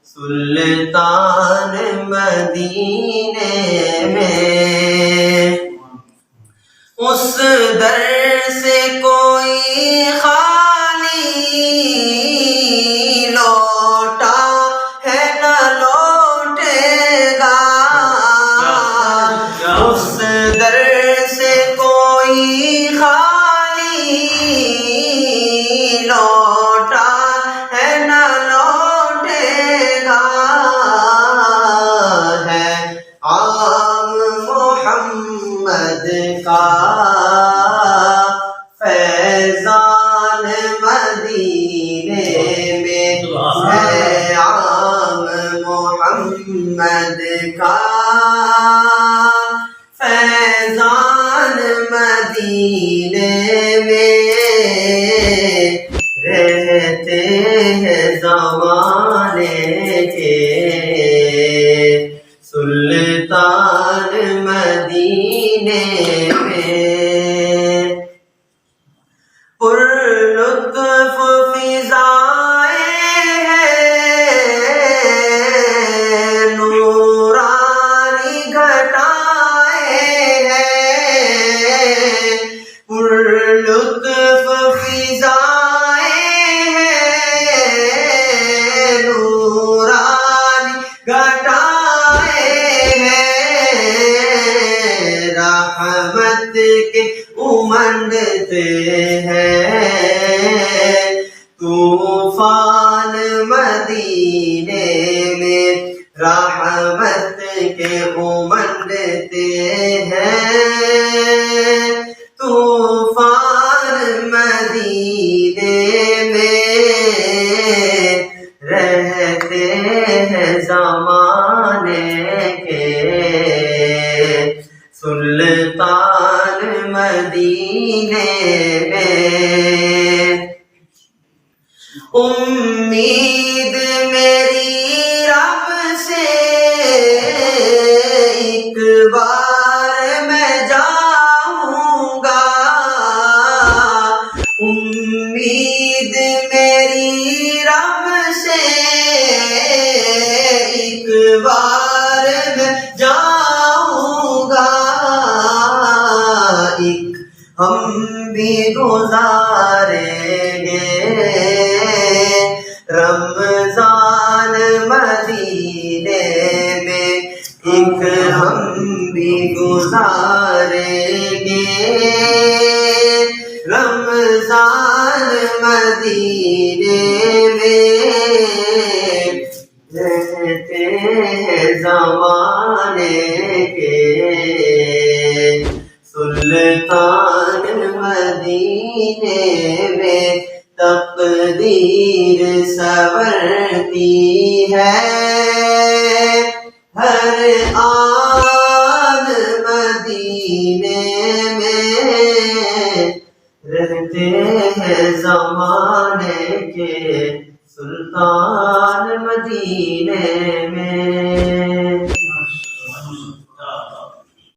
سلطان مدینے میں اس در سے کوئی خالی لوٹا ہے نہ لوٹے گا، اس در سے کوئی خالی لوٹا ہے نہ لوٹے گا، ہے عام محمد کا فیضان مدینے میں، ہے عام محمد کا فیضان مدینے میں، رہتے ہیں زمانے کے سلطان مدینے میں، پر لطف فضائیں ہیں، نورانی گھٹائیں ہیں، پر لطف فضائیں ہیں، نورانی گھٹائیں ہیں، رحمت کے امنڈتے ہیں طوفان مدینے میں، رحمت کے امنڈتے ہیں طوفان مدینے میں، رہتے ہیں زمانے کے سلطان مدینے میں، امید میری رب سے ایک بار میں جاؤں گا، امید میری رب سے ایک بار میں جاؤں گا، ایک ہم بھی گزاریں گے رمضان مدینے میں، ایک ہم بھی گزاریں گے رمضان مدینے میں، رہتے ہیں زمانے کے سلطان مدینے میں، تقدیر سنورتی ہے ہر آن مدینے میں، رہتے ہیں زمانے کے سلطان مدینے میں۔